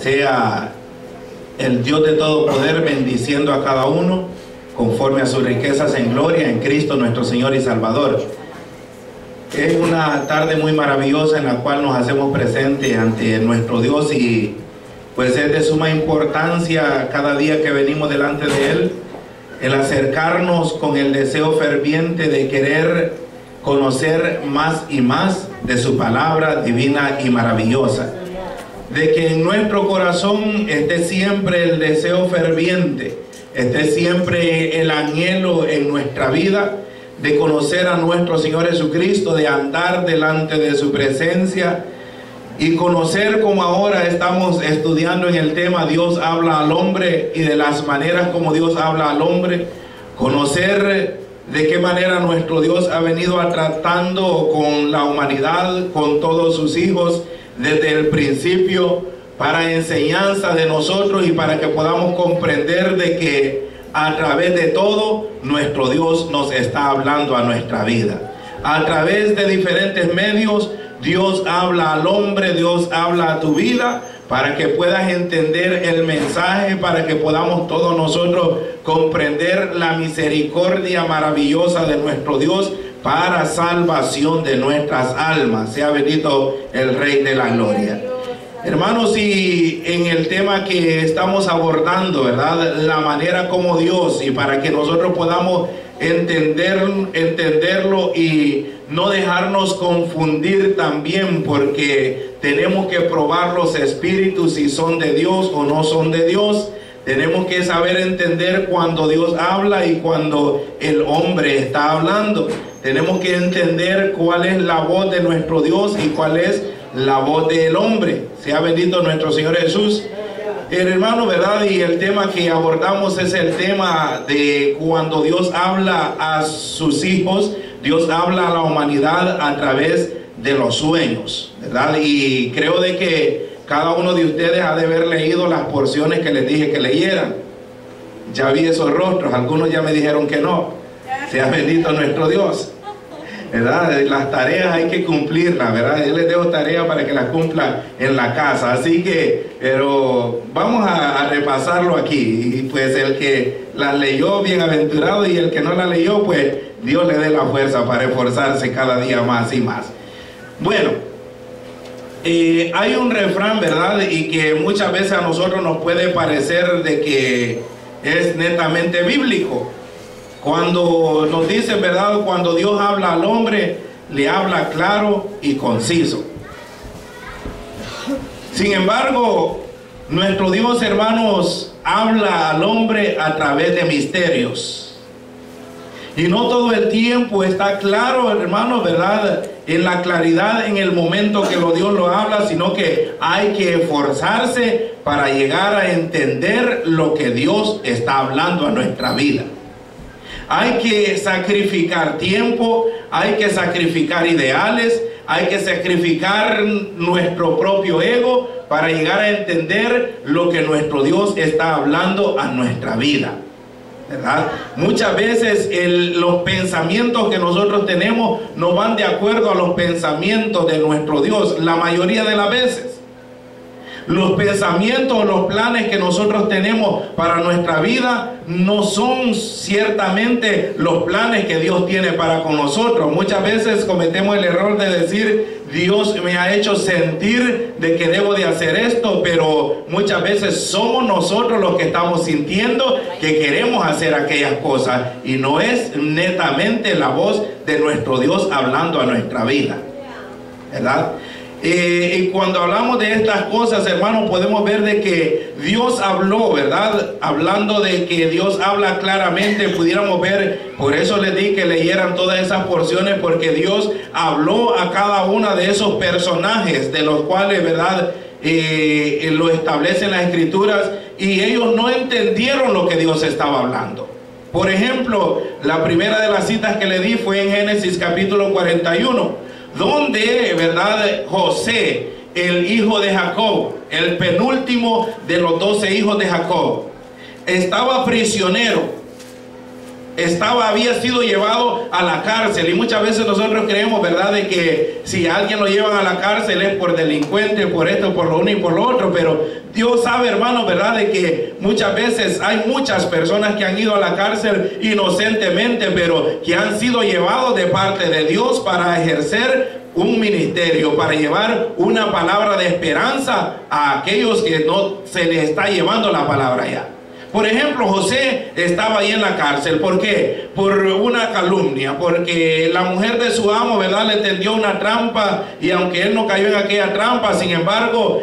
sea el Dios de todo poder bendiciendo a cada uno conforme a sus riquezas en gloria en Cristo nuestro Señor y Salvador. Es una tarde muy maravillosa en la cual nos hacemos presentes ante nuestro Dios, y pues es de suma importancia cada día que venimos delante de Él el acercarnos con el deseo ferviente de querer conocer más y más de su palabra divina y maravillosa, de que en nuestro corazón esté siempre el deseo ferviente, esté siempre el anhelo en nuestra vida de conocer a nuestro Señor Jesucristo, de andar delante de su presencia y conocer, como ahora estamos estudiando en el tema Dios habla al hombre, y de las maneras como Dios habla al hombre, conocer de qué manera nuestro Dios ha venido tratando con la humanidad, con todos sus hijos desde el principio, para enseñanza de nosotros y para que podamos comprender de que a través de todo nuestro Dios nos está hablando a nuestra vida. A través de diferentes medios Dios habla al hombre, Dios habla a tu vida, para que puedas entender el mensaje, para que podamos todos nosotros comprender la misericordia maravillosa de nuestro Dios para salvación de nuestras almas. Sea bendito el Rey de la Gloria. Hermanos, y en el tema que estamos abordando, ¿verdad? La manera como Dios, y para que nosotros podamos entenderlo y no dejarnos confundir también, porque tenemos que probar los espíritus si son de Dios o no son de Dios. Tenemos que saber entender cuando Dios habla y cuando el hombre está hablando. Tenemos que entender cuál es la voz de nuestro Dios y cuál es la voz del hombre. Sea bendito nuestro Señor Jesús. Hermano, ¿verdad? Y el tema que abordamos es el tema de cuando Dios habla a sus hijos, Dios habla a la humanidad a través de los sueños, ¿verdad? Y creo de que cada uno de ustedes ha de haber leído las porciones que les dije que leyeran. Ya vi esos rostros, algunos ya me dijeron que no. Sea bendito nuestro Dios, ¿verdad? Las tareas hay que cumplirlas, ¿verdad? Yo les dejo tareas para que las cumplan en la casa. Así que, pero vamos a repasarlo aquí. Y pues el que las leyó, bienaventurado, y el que no la leyó, pues Dios le dé la fuerza para esforzarse cada día más y más. Bueno, hay un refrán, ¿verdad? Y que muchas veces a nosotros nos puede parecer de que es netamente bíblico. Cuando nos dicen, ¿verdad? Cuando Dios habla al hombre, le habla claro y conciso. Sin embargo, nuestro Dios, hermanos, habla al hombre a través de misterios. Y no todo el tiempo está claro, hermanos, ¿verdad? En la claridad, en el momento que Dios lo habla, sino que hay que esforzarse para llegar a entender lo que Dios está hablando a nuestra vida. Hay que sacrificar tiempo, hay que sacrificar ideales, hay que sacrificar nuestro propio ego para llegar a entender lo que nuestro Dios está hablando a nuestra vida, ¿verdad? Muchas veces los pensamientos que nosotros tenemos no van de acuerdo a los pensamientos de nuestro Dios, la mayoría de las veces. Los pensamientos, los planes que nosotros tenemos para nuestra vida no son ciertamente los planes que Dios tiene para con nosotros. Muchas veces cometemos el error de decir, Dios me ha hecho sentir de que debo de hacer esto, pero muchas veces somos nosotros los que estamos sintiendo que queremos hacer aquellas cosas, y no es netamente la voz de nuestro Dios hablando a nuestra vida, ¿verdad? Y cuando hablamos de estas cosas, hermanos, podemos ver de que Dios habló, ¿verdad? Hablando de que Dios habla claramente, pudiéramos ver, por eso les di que leyeran todas esas porciones, porque Dios habló a cada uno de esos personajes, de los cuales, ¿verdad? Lo establecen las Escrituras, y ellos no entendieron lo que Dios estaba hablando. Por ejemplo, la primera de las citas que le di fue en Génesis capítulo 41. Donde, ¿verdad? José, el hijo de Jacob, el penúltimo de los 12 hijos de Jacob, estaba prisionero. había sido llevado a la cárcel, y muchas veces nosotros creemos, ¿verdad?, de que si alguien lo llevan a la cárcel es por delincuente, por esto, por lo uno y por lo otro. Pero Dios sabe, hermano, ¿verdad?, de que muchas veces hay muchas personas que han ido a la cárcel inocentemente, pero que han sido llevados de parte de Dios para ejercer un ministerio, para llevar una palabra de esperanza a aquellos que no se les está llevando la palabra ya. Por ejemplo, José estaba ahí en la cárcel. ¿Por qué? Por una calumnia, porque la mujer de su amo, ¿verdad?, le tendió una trampa, y aunque él no cayó en aquella trampa, sin embargo,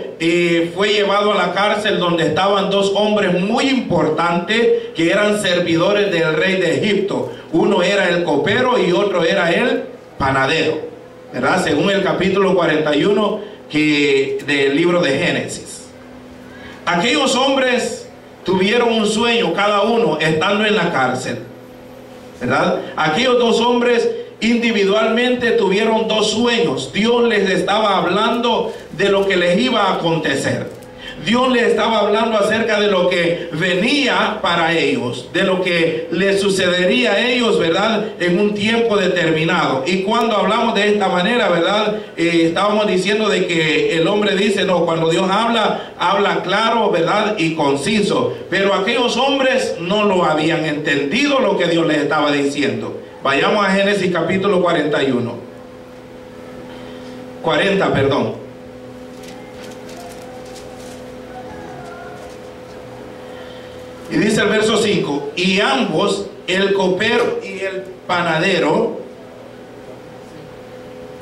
fue llevado a la cárcel, donde estaban dos hombres muy importantes que eran servidores del rey de Egipto. Uno era el copero y otro era el panadero, ¿verdad?, según el capítulo 41 del libro de Génesis. Aquellos hombres tuvieron un sueño cada uno estando en la cárcel, ¿verdad? Aquellos dos hombres individualmente tuvieron dos sueños. Dios les estaba hablando de lo que les iba a acontecer. Dios les estaba hablando acerca de lo que venía para ellos, de lo que les sucedería a ellos, ¿verdad?, en un tiempo determinado. Y cuando hablamos de esta manera, ¿verdad?, estábamos diciendo de que el hombre dice, no, cuando Dios habla claro, ¿verdad?, y conciso. Pero aquellos hombres no lo habían entendido lo que Dios les estaba diciendo. Vayamos a Génesis capítulo 40, perdón. Y dice el verso 5, y ambos, el copero y el panadero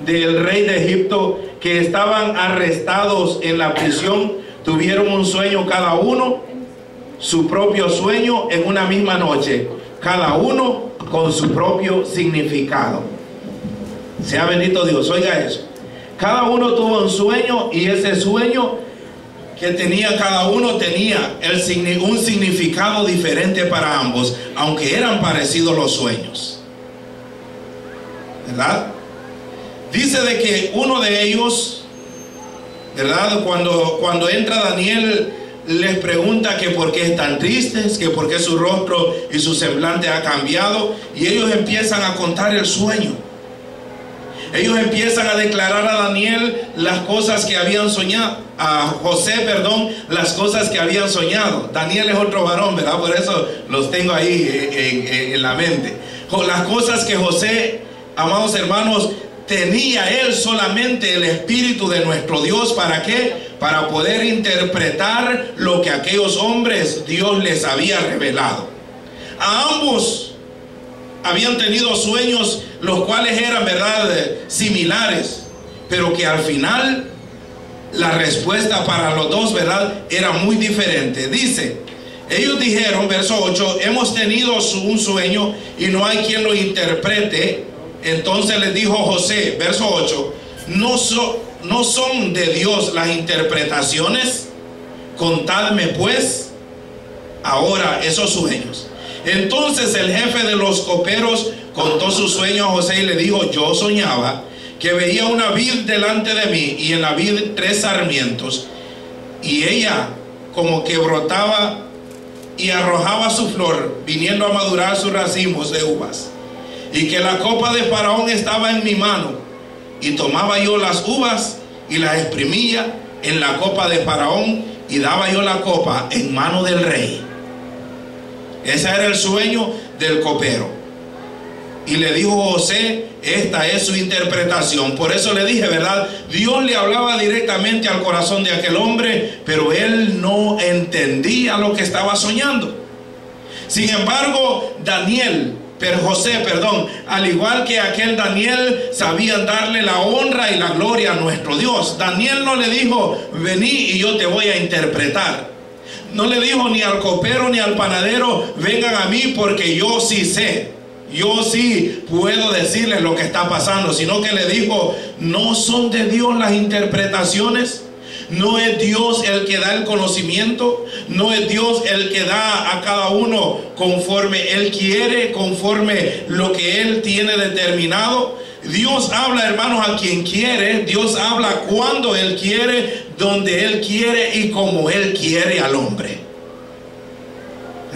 del rey de Egipto, que estaban arrestados en la prisión, tuvieron un sueño cada uno, su propio sueño en una misma noche, cada uno con su propio significado. Sea bendito Dios. Oiga eso. Cada uno tuvo un sueño, y ese sueño que tenía cada uno tenía un significado diferente para ambos, aunque eran parecidos los sueños, ¿verdad? Dice de que uno de ellos, ¿verdad?, cuando entra Daniel, les pregunta que por qué están tristes, que por qué su rostro y su semblante ha cambiado, y ellos empiezan a contar el sueño. Ellos empiezan a declarar a Daniel las cosas que habían soñado, a José, perdón, las cosas que habían soñado. Daniel es otro varón, ¿verdad? Por eso los tengo ahí en la mente. Las cosas que José, amados hermanos, tenía él solamente el Espíritu de nuestro Dios. ¿Para qué? Para poder interpretar lo que aquellos hombres Dios les había revelado. A ambos habían tenido sueños, los cuales eran, ¿verdad?, similares, pero que al final la respuesta para los dos, ¿verdad?, era muy diferente. Dice, ellos dijeron, verso 8, hemos tenido un sueño y no hay quien lo interprete. Entonces les dijo José, verso 8, ¿no son de Dios las interpretaciones? Contadme pues ahora esos sueños. Entonces el jefe de los coperos contó su sueño a José y le dijo, yo soñaba que veía una vid delante de mí, y en la vid 3 sarmientos, y ella como que brotaba y arrojaba su flor, viniendo a madurar sus racimos de uvas, y que la copa de Faraón estaba en mi mano, y tomaba yo las uvas y las exprimía en la copa de Faraón, y daba yo la copa en mano del rey. Ese era el sueño del copero. Y le dijo José, esta es su interpretación. Por eso le dije, ¿verdad?, Dios le hablaba directamente al corazón de aquel hombre, pero él no entendía lo que estaba soñando. Sin embargo, José, al igual que aquel Daniel, sabían darle la honra y la gloria a nuestro Dios. Daniel no le dijo, vení y yo te voy a interpretar. No le dijo ni al copero ni al panadero, vengan a mí porque yo sí sé, yo sí puedo decirles lo que está pasando, sino que le dijo, ¿no son de Dios las interpretaciones? ¿No es Dios el que da el conocimiento? ¿No es Dios el que da a cada uno conforme Él quiere, conforme lo que Él tiene determinado? Dios habla, hermanos, a quien quiere. Dios habla cuando Él quiere, donde Él quiere y como Él quiere al hombre.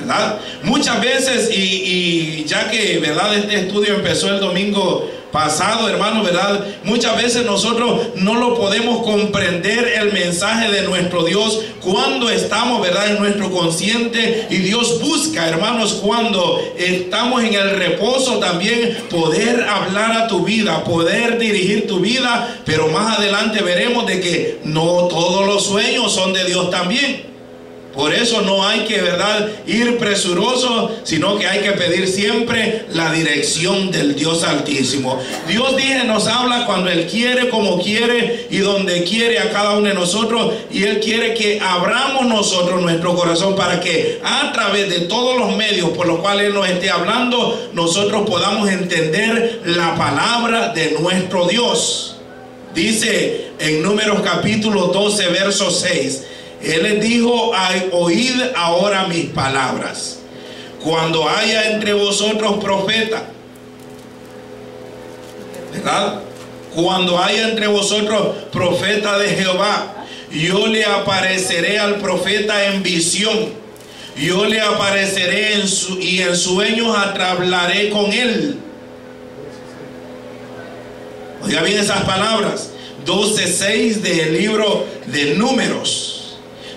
¿verdad? Muchas veces, y ya que, ¿verdad?, este estudio empezó el domingo pasado, hermano, ¿verdad?, muchas veces nosotros no lo podemos comprender el mensaje de nuestro Dios cuando estamos, ¿verdad?, en nuestro consciente, y Dios busca, hermanos, cuando estamos en el reposo también poder hablar a tu vida, poder dirigir tu vida. Pero más adelante veremos de que no todos los sueños son de Dios también. Por eso no hay que, ¿verdad?, ir presuroso, sino que hay que pedir siempre la dirección del Dios Altísimo. Dios, dije, nos habla cuando Él quiere, como quiere y donde quiere a cada uno de nosotros. Y Él quiere que abramos nosotros nuestro corazón para que a través de todos los medios por los cuales Él nos esté hablando, nosotros podamos entender la palabra de nuestro Dios. Dice en Números capítulo 12, verso 6. Él les dijo: oíd ahora mis palabras. Cuando haya entre vosotros profeta, ¿verdad?, cuando haya entre vosotros profeta de Jehová, yo le apareceré al profeta en visión. Yo le apareceré y en sueños hablaré con él. Oiga bien esas palabras. 12:6 del libro de Números.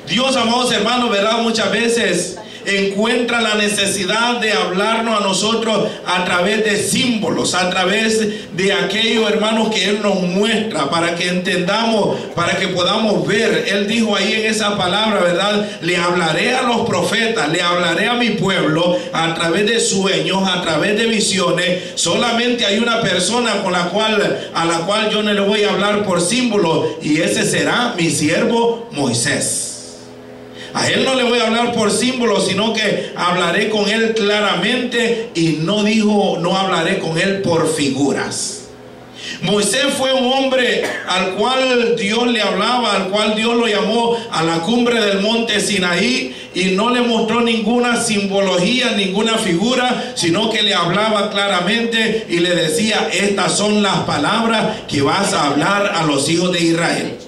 Dios, amados hermanos, ¿verdad?, muchas veces encuentra la necesidad de hablarnos a nosotros a través de símbolos, a través de aquellos, hermanos, que Él nos muestra para que entendamos, para que podamos ver. Él dijo ahí en esa palabra, ¿verdad?, le hablaré a los profetas, le hablaré a mi pueblo a través de sueños, a través de visiones. Solamente hay una persona a la cual yo no le voy a hablar por símbolo, y ese será mi siervo Moisés. A él no le voy a hablar por símbolos, sino que hablaré con él claramente, y no hablaré con él por figuras. Moisés fue un hombre al cual Dios le hablaba, al cual Dios lo llamó a la cumbre del monte Sinaí, y no le mostró ninguna simbología, ninguna figura, sino que le hablaba claramente y le decía: estas son las palabras que vas a hablar a los hijos de Israel.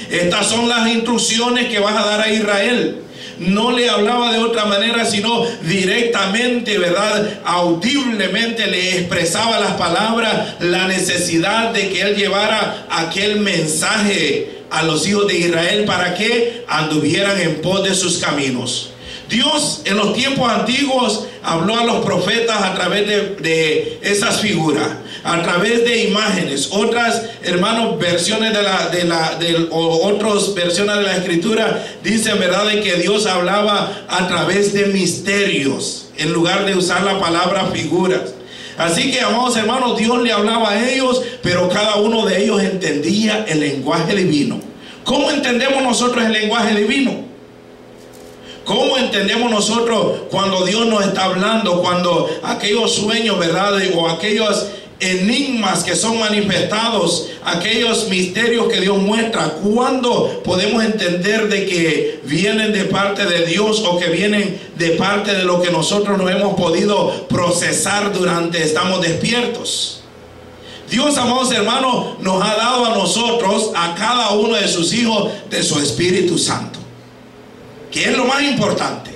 Estas son las instrucciones que vas a dar a Israel. No le hablaba de otra manera, sino directamente, ¿verdad?, audiblemente le expresaba las palabras, la necesidad de que él llevara aquel mensaje a los hijos de Israel para que anduvieran en pos de sus caminos. Dios en los tiempos antiguos habló a los profetas a través de esas figuras, a través de imágenes. Otras, hermanos, versiones otras versiones de la escritura dicen, ¿verdad?, de que Dios hablaba a través de misterios en lugar de usar la palabra figuras. Así que, amados hermanos, Dios le hablaba a ellos, pero cada uno de ellos entendía el lenguaje divino. ¿Cómo entendemos nosotros el lenguaje divino? ¿Cómo entendemos nosotros cuando Dios nos está hablando? Cuando aquellos sueños, ¿verdad?, o aquellos enigmas que son manifestados, aquellos misterios que Dios muestra, ¿cuándo podemos entender de que vienen de parte de Dios o que vienen de parte de lo que nosotros no hemos podido procesar durante estamos despiertos? Dios, amados hermanos, nos ha dado a nosotros, a cada uno de sus hijos, de su Espíritu Santo, que es lo más importante.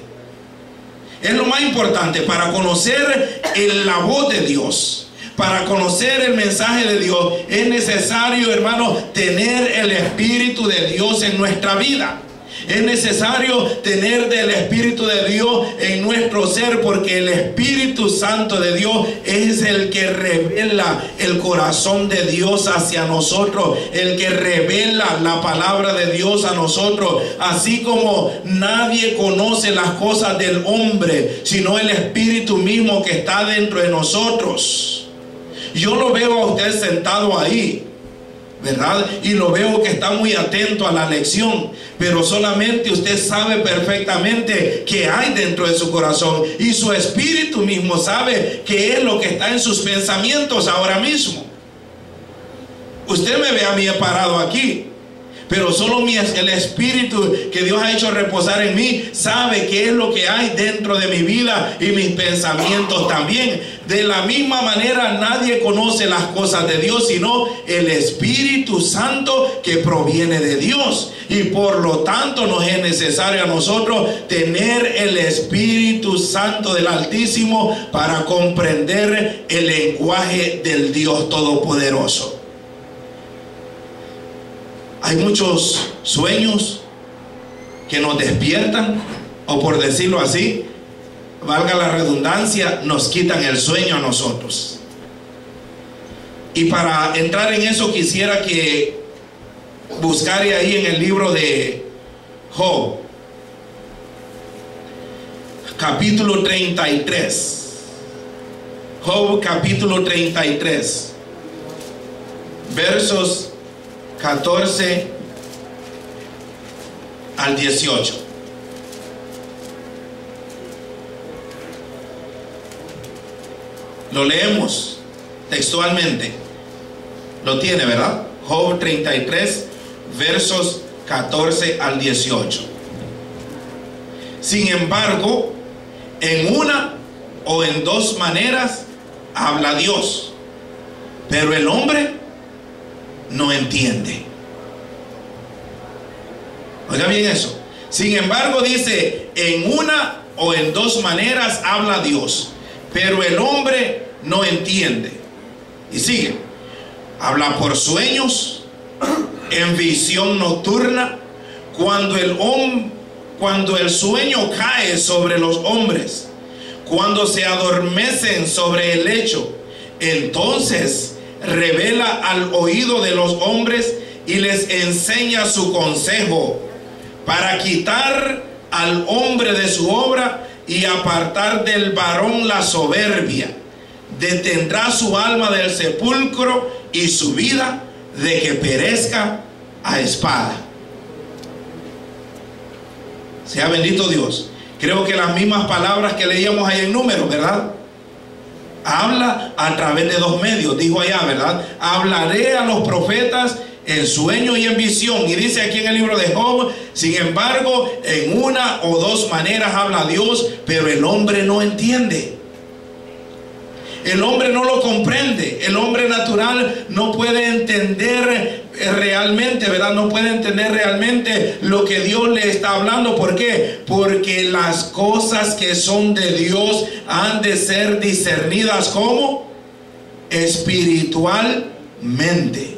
Es lo más importante para conocer la voz de Dios. Para conocer el mensaje de Dios es necesario, hermano, tener el Espíritu de Dios en nuestra vida. Es necesario tener del Espíritu de Dios en nuestro ser, porque el Espíritu Santo de Dios es el que revela el corazón de Dios hacia nosotros, el que revela la palabra de Dios a nosotros. Así como nadie conoce las cosas del hombre, sino el Espíritu mismo que está dentro de nosotros. Yo lo veo a usted sentado ahí, ¿verdad? Y lo veo que está muy atento a la lección, pero solamente usted sabe perfectamente qué hay dentro de su corazón, y su espíritu mismo sabe qué es lo que está en sus pensamientos ahora mismo. Usted me ve a mí parado aquí, pero solo el Espíritu que Dios ha hecho reposar en mí sabe qué es lo que hay dentro de mi vida y mis pensamientos también. De la misma manera, nadie conoce las cosas de Dios sino el Espíritu Santo que proviene de Dios. Y por lo tanto nos es necesario a nosotros tener el Espíritu Santo del Altísimo para comprender el lenguaje del Dios Todopoderoso. Hay muchos sueños que nos despiertan, o por decirlo así, valga la redundancia, nos quitan el sueño a nosotros. Y para entrar en eso quisiera que buscaré ahí en el libro de Job, capítulo 33. Job capítulo 33, versos 14 al 18. Lo leemos textualmente. Lo tiene, ¿verdad? Job 33, versos 14 al 18. Sin embargo, en una o en dos maneras habla Dios, pero el hombre no entiende. Oiga bien eso. Sin embargo, dice, en una o en dos maneras habla Dios, pero el hombre no entiende. Y sigue. Habla por sueños, en visión nocturna, cuando el sueño cae sobre los hombres, cuando se adormecen sobre el lecho, entonces revela al oído de los hombres y les enseña su consejo, para quitar al hombre de su obra y apartar del varón la soberbia. Detendrá su alma del sepulcro y su vida de que perezca a espada. Sea bendito Dios. Creo que las mismas palabras que leíamos ahí en Números, ¿verdad? Habla a través de dos medios, dijo allá, ¿verdad? Hablaré a los profetas en sueño y en visión. Y dice aquí en el libro de Job, sin embargo, en una o dos maneras habla Dios, pero el hombre no entiende. El hombre no lo comprende. El hombre natural no puede entender realmente, ¿verdad? No puede entender realmente lo que Dios le está hablando. ¿Por qué? Porque las cosas que son de Dios han de ser discernidas como espiritualmente.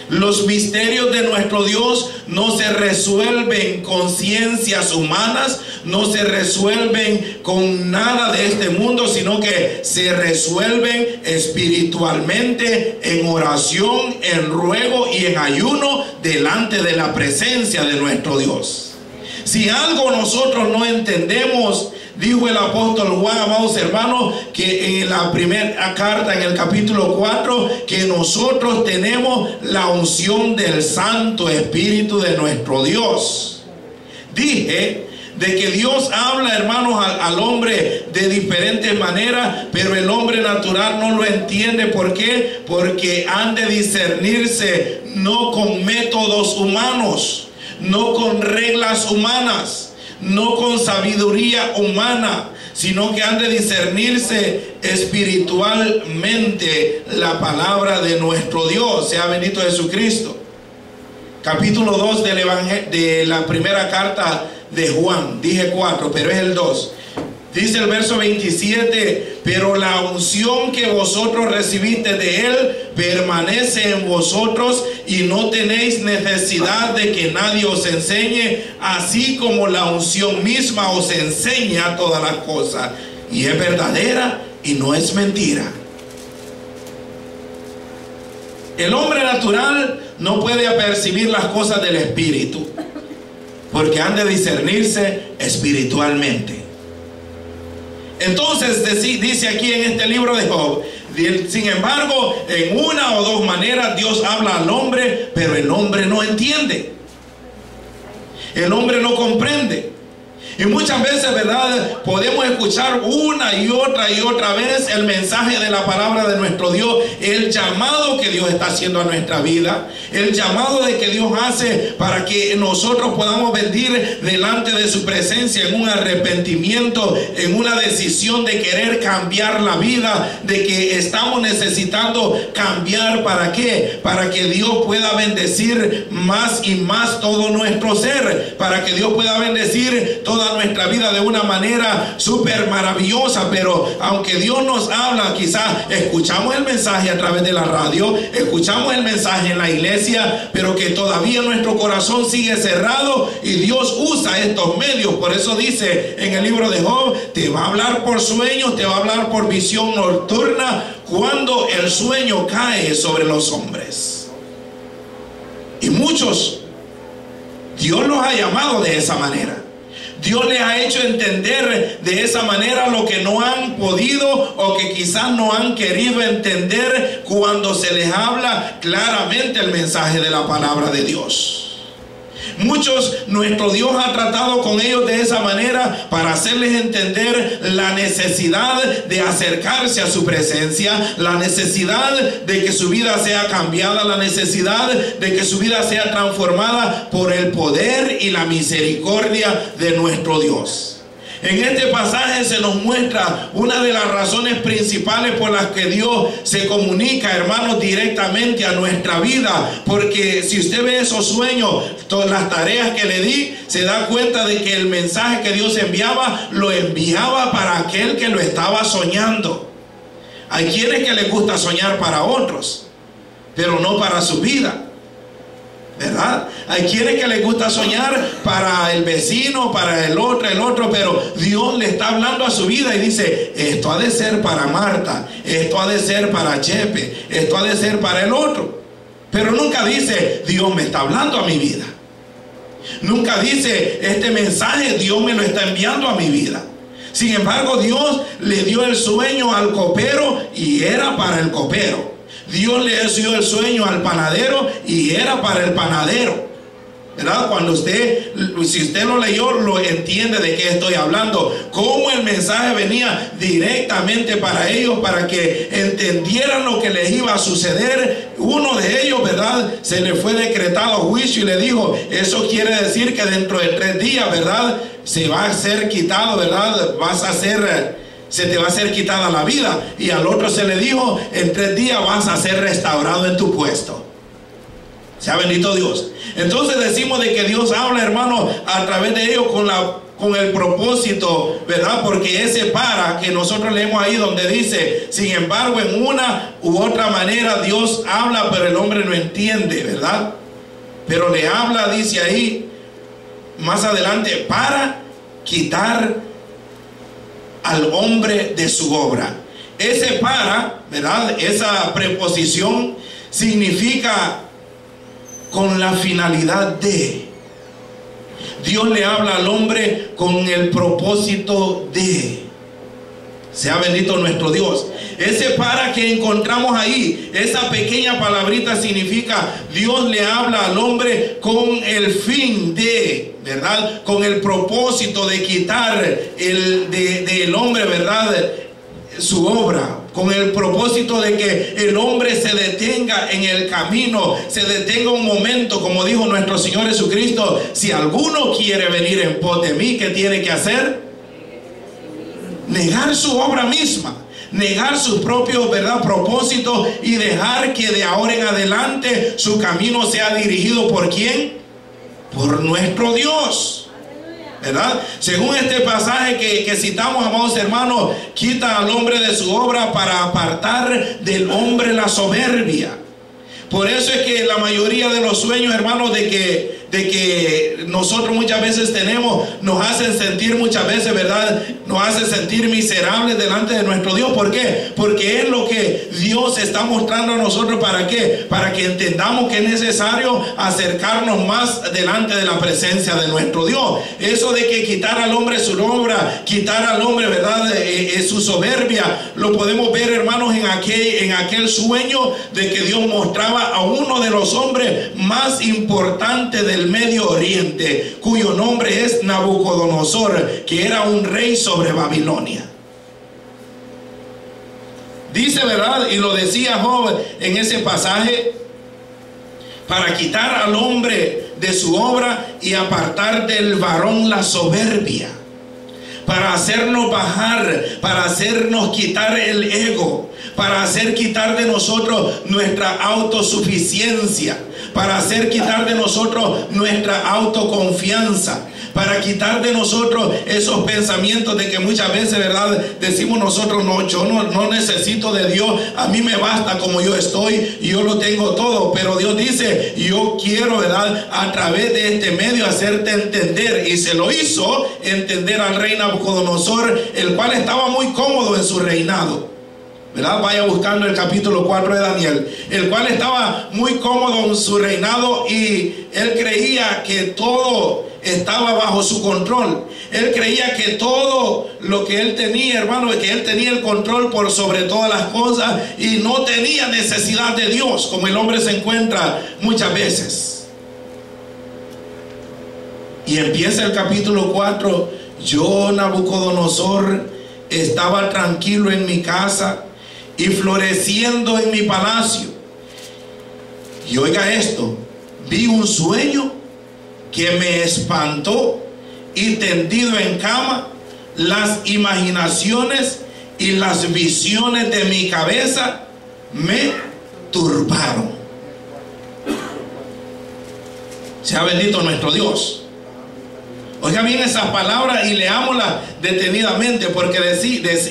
Los misterios de nuestro Dios no se resuelven con ciencias humanas, no se resuelven con nada de este mundo, sino que se resuelven espiritualmente en oración, en ruego y en ayuno delante de la presencia de nuestro Dios. Si algo nosotros no entendemos, dijo el apóstol Juan, amados hermanos, que en la primera carta, en el capítulo 4, que nosotros tenemos la unción del Santo Espíritu de nuestro Dios. Dije de que Dios habla, hermanos, al hombre de diferentes maneras, pero el hombre natural no lo entiende. ¿Por qué? Porque han de discernirse no con métodos humanos, no con reglas humanas, no con sabiduría humana, sino que han de discernirse espiritualmente la palabra de nuestro Dios. Sea bendito Jesucristo. Capítulo 2 de la primera carta de Juan. Dije 4, pero es el 2. Dice el verso 27, pero la unción que vosotros recibiste de Él permanece en vosotros y no tenéis necesidad de que nadie os enseñe, así como la unción misma os enseña todas las cosas, y es verdadera y no es mentira. El hombre natural no puede apercibir las cosas del Espíritu, porque han de discernirse espiritualmente. Entonces dice aquí en este libro de Job, sin embargo, en una o dos maneras Dios habla al hombre, pero el hombre no entiende. El hombre no comprende. Y muchas veces, ¿verdad?, podemos escuchar una y otra vez el mensaje de la palabra de nuestro Dios, el llamado que Dios está haciendo a nuestra vida, el llamado de que Dios hace para que nosotros podamos venir delante de su presencia en un arrepentimiento, en una decisión de querer cambiar la vida, de que estamos necesitando cambiar. ¿Para qué? Para que Dios pueda bendecir más y más todo nuestro ser, para que Dios pueda bendecir toda nuestra vida de una manera súper maravillosa. Pero aunque Dios nos habla, quizás escuchamos el mensaje a través de la radio, escuchamos el mensaje en la iglesia, pero que todavía nuestro corazón sigue cerrado, y Dios usa estos medios. Por eso dice en el libro de Job: te va a hablar por sueños, te va a hablar por visión nocturna, cuando el sueño cae sobre los hombres. Y muchos, Dios los ha llamado de esa manera. Dios les ha hecho entender de esa manera lo que no han podido, o que quizás no han querido entender cuando se les habla claramente el mensaje de la palabra de Dios. Muchos, nuestro Dios ha tratado con ellos de esa manera para hacerles entender la necesidad de acercarse a su presencia, la necesidad de que su vida sea cambiada, la necesidad de que su vida sea transformada por el poder y la misericordia de nuestro Dios. En este pasaje se nos muestra una de las razones principales por las que Dios se comunica, hermanos, directamente a nuestra vida. Porque si usted ve esos sueños, todas las tareas que le di, se da cuenta de que el mensaje que Dios enviaba, lo enviaba para aquel que lo estaba soñando. Hay quienes que les gusta soñar para otros, pero no para su vida, ¿verdad? Hay quienes que les gusta soñar para el vecino, para el otro, pero Dios le está hablando a su vida y dice: esto ha de ser para Marta, esto ha de ser para Chepe, esto ha de ser para el otro. Pero nunca dice: Dios me está hablando a mi vida. Nunca dice: este mensaje Dios me lo está enviando a mi vida. Sin embargo, Dios le dio el sueño al copero y era para el copero. Dios le dio el sueño al panadero y era para el panadero, ¿verdad? Cuando si usted lo leyó, lo entiende de qué estoy hablando. Cómo el mensaje venía directamente para ellos, para que entendieran lo que les iba a suceder. Uno de ellos, ¿verdad?, se le fue decretado juicio y le dijo: eso quiere decir que dentro de 3 días, ¿verdad?, se va a ser quitado, ¿verdad?, se te va a ser quitada la vida. Y al otro se le dijo: en 3 días vas a ser restaurado en tu puesto. Sea bendito Dios. Entonces decimos de que Dios habla, hermano, a través de ellos con el propósito, ¿verdad? Porque ese para que nosotros leemos ahí donde dice: sin embargo, en una u otra manera Dios habla, pero el hombre no entiende, ¿verdad? Pero le habla, dice ahí más adelante, para quitar al hombre de su obra. Ese para, ¿verdad?, esa preposición significa con la finalidad de. Dios le habla al hombre con el propósito de. Sea bendito nuestro Dios. Ese para que encontramos ahí, esa pequeña palabrita significa: Dios le habla al hombre con el fin de, ¿verdad?, con el propósito de quitar del hombre, ¿verdad?, su obra, con el propósito de que el hombre se detenga en el camino, se detenga un momento, como dijo nuestro Señor Jesucristo: si alguno quiere venir en pos de mí, ¿qué tiene que hacer? Negar su obra misma, negar sus propios, ¿verdad?, propósitos, y dejar que de ahora en adelante su camino sea dirigido ¿por quién? Por nuestro Dios, ¿verdad? Según este pasaje que citamos, amados hermanos, quita al hombre de su obra para apartar del hombre la soberbia. Por eso es que la mayoría de los sueños, hermanos, de que nosotros muchas veces tenemos, nos hacen sentir muchas veces, ¿verdad?, nos hace sentir miserables delante de nuestro Dios. ¿Por qué? Porque es lo que Dios está mostrando a nosotros. ¿Para qué? Para que entendamos que es necesario acercarnos más delante de la presencia de nuestro Dios. Eso de que quitar al hombre su obra, quitar al hombre, ¿verdad?, su soberbia, lo podemos ver, hermanos, en aquel sueño de que Dios mostraba a uno de los hombres más importantes del del Medio Oriente, cuyo nombre es Nabucodonosor, que era un rey sobre Babilonia. Dice, ¿verdad? Y lo decía Job en ese pasaje: para quitar al hombre de su obra y apartar del varón la soberbia, para hacernos bajar, para hacernos quitar el ego, para hacer quitar de nosotros nuestra autosuficiencia, para hacer quitar de nosotros nuestra autoconfianza, para quitar de nosotros esos pensamientos de que muchas veces, ¿verdad?, decimos nosotros: no, yo no necesito de Dios, a mí me basta como yo estoy y yo lo tengo todo. Pero Dios dice: yo quiero, ¿verdad?, a través de este medio hacerte entender. Y se lo hizo entender al rey Nabucodonosor, el cual estaba muy cómodo en su reinado, ¿verdad? Vaya buscando el capítulo 4 de Daniel. El cual estaba muy cómodo en su reinado y él creía que todo estaba bajo su control. Él creía que todo lo que él tenía, hermano, que él tenía el control por sobre todas las cosas y no tenía necesidad de Dios, como el hombre se encuentra muchas veces. Y empieza el capítulo 4: yo, Nabucodonosor, estaba tranquilo en mi casa y floreciendo en mi palacio. Y oiga esto: vi un sueño que me espantó, y tendido en cama, las imaginaciones y las visiones de mi cabeza me turbaron. Sea bendito nuestro Dios. Oiga bien esas palabras y leámoslas detenidamente, porque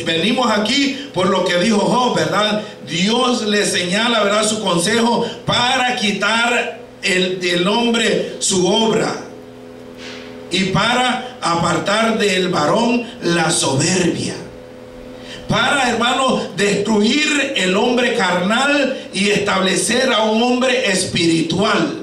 venimos aquí por lo que dijo Job, ¿verdad? Dios le señala, ¿verdad?, su consejo para quitar del hombre su obra y para apartar del varón la soberbia, para, hermano, destruir el hombre carnal y establecer a un hombre espiritual,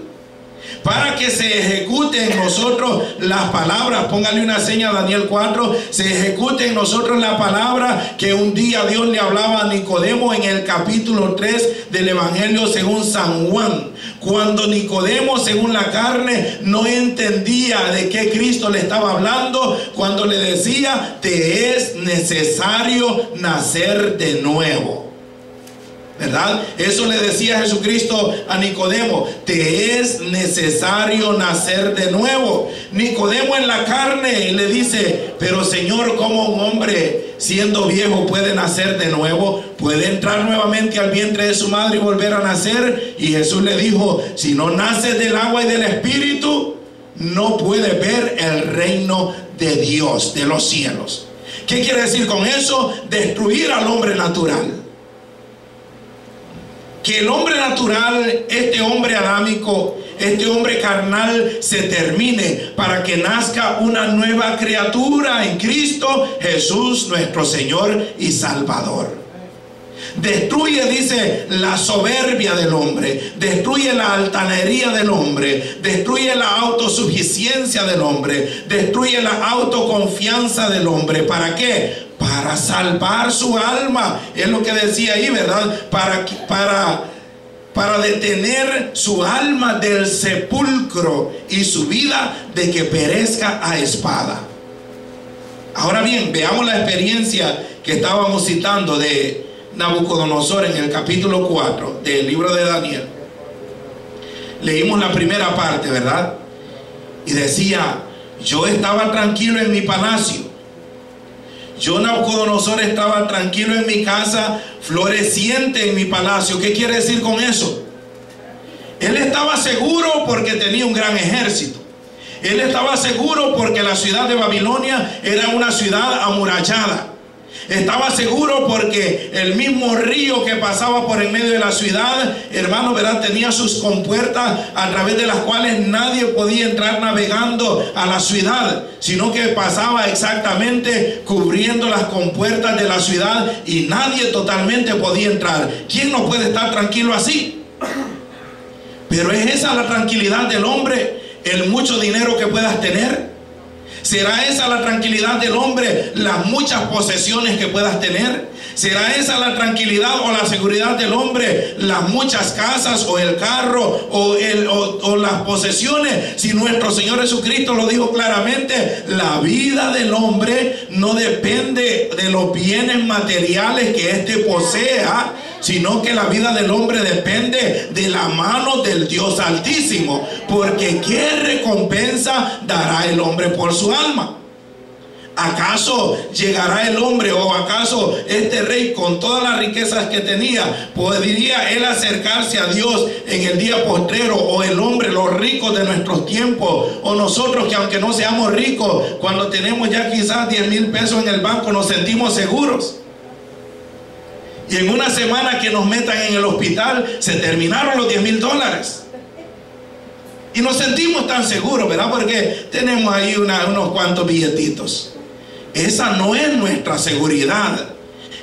para que se ejecute en nosotros las palabras. Póngale una seña a Daniel 4. Se ejecute en nosotros la palabra que un día Dios le hablaba a Nicodemo en el capítulo 3 del Evangelio según San Juan, cuando Nicodemo, según la carne, no entendía de qué Cristo le estaba hablando, cuando le decía: te es necesario nacer de nuevo, ¿verdad? Eso le decía Jesucristo a Nicodemo: te es necesario nacer de nuevo. Nicodemo en la carne le dice: pero Señor, ¿cómo un hombre siendo viejo puede nacer de nuevo? ¿Puede entrar nuevamente al vientre de su madre y volver a nacer? Y Jesús le dijo: si no naces del agua y del espíritu, no puedes ver el reino de Dios, de los cielos. ¿Qué quiere decir con eso? Destruir al hombre natural. Que el hombre natural, este hombre adámico, este hombre carnal, se termine para que nazca una nueva criatura en Cristo Jesús, nuestro Señor y Salvador. Destruye, dice, la soberbia del hombre, destruye la altanería del hombre, destruye la autosuficiencia del hombre, destruye la autoconfianza del hombre. ¿Para qué? Para salvar su alma. Es lo que decía ahí, ¿verdad? Para detener su alma del sepulcro y su vida de que perezca a espada. Ahora bien, veamos la experiencia que estábamos citando de Nabucodonosor en el capítulo 4 del libro de Daniel. Leímos la primera parte, ¿verdad? Y decía: yo estaba tranquilo en mi palacio. Yo, Nabucodonosor, estaba tranquilo en mi casa, floreciente en mi palacio. ¿Qué quiere decir con eso? Él estaba seguro porque tenía un gran ejército. Él estaba seguro porque la ciudad de Babilonia era una ciudad amurallada. Estaba seguro porque el mismo río que pasaba por en medio de la ciudad, hermano, ¿verdad?, tenía sus compuertas a través de las cuales nadie podía entrar navegando a la ciudad, sino que pasaba exactamente cubriendo las compuertas de la ciudad y nadie totalmente podía entrar. ¿Quién no puede estar tranquilo así? Pero ¿es esa la tranquilidad del hombre? ¿El mucho dinero que puedas tener? ¿Será esa la tranquilidad del hombre? ¿Las muchas posesiones que puedas tener? ¿Será esa la tranquilidad o la seguridad del hombre? Las muchas casas o el carro o las posesiones. Si nuestro Señor Jesucristo lo dijo claramente, la vida del hombre no depende de los bienes materiales que éste posea, sino que la vida del hombre depende de la mano del Dios Altísimo. Porque ¿qué recompensa dará el hombre por su alma? ¿Acaso llegará el hombre, o acaso este rey con todas las riquezas que tenía, podría él acercarse a Dios en el día postrero? O el hombre, los ricos de nuestros tiempos, o nosotros que aunque no seamos ricos, cuando tenemos ya quizás 10,000 pesos en el banco, nos sentimos seguros. Y en una semana que nos metan en el hospital, se terminaron los $10,000. Y nos sentimos tan seguros, ¿verdad? Porque tenemos ahí unos cuantos billetitos. Esa no es nuestra seguridad.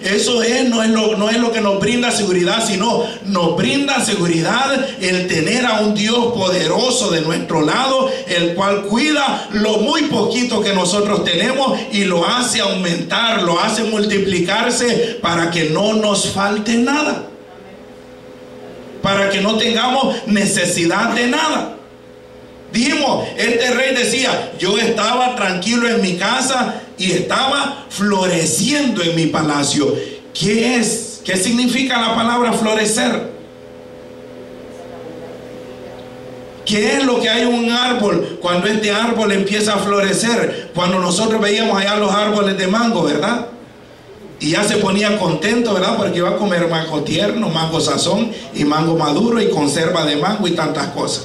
Eso no es lo que nos brinda seguridad, sino nos brinda seguridad el tener a un Dios poderoso de nuestro lado, el cual cuida lo muy poquito que nosotros tenemos y lo hace aumentar, lo hace multiplicarse para que no nos falte nada, para que no tengamos necesidad de nada. Dijimos, este rey decía, yo estaba tranquilo en mi casa y estaba floreciendo en mi palacio. ¿Qué es? ¿Qué significa la palabra florecer? ¿Qué es lo que hay en un árbol cuando este árbol empieza a florecer? Cuando nosotros veíamos allá los árboles de mango, ¿verdad? Y ya se ponía contento, ¿verdad? Porque iba a comer mango tierno, mango sazón y mango maduro y conserva de mango y tantas cosas.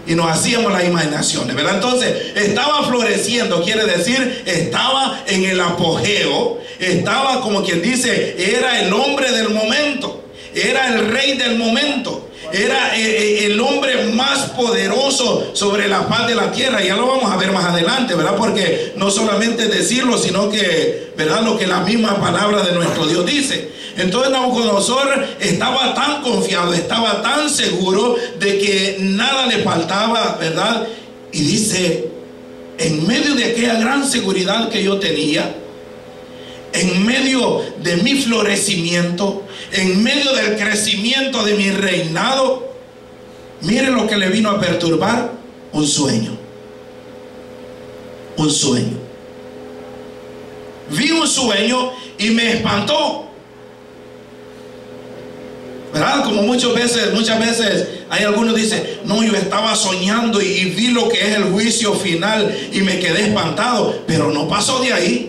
Y nos hacíamos las imaginaciones, ¿verdad? Entonces, estaba floreciendo, quiere decir, estaba en el apogeo, estaba como quien dice, era el hombre del momento, era el rey del momento, era el hombre más poderoso sobre la faz de la tierra. Ya lo vamos a ver más adelante, ¿verdad? Porque no solamente decirlo, sino que, ¿verdad? Lo que la misma palabra de nuestro Dios dice. Entonces Nabucodonosor estaba tan confiado, estaba tan seguro de que nada le faltaba, ¿verdad? Y dice, en medio de aquella gran seguridad que yo tenía, en medio de mi florecimiento, en medio del crecimiento de mi reinado, mire lo que le vino a perturbar: un sueño. Un sueño. Vi un sueño y me espantó, ¿verdad? Como muchas veces hay algunos que dicen, no, yo estaba soñando y vi lo que es el juicio final y me quedé espantado, pero no pasó de ahí.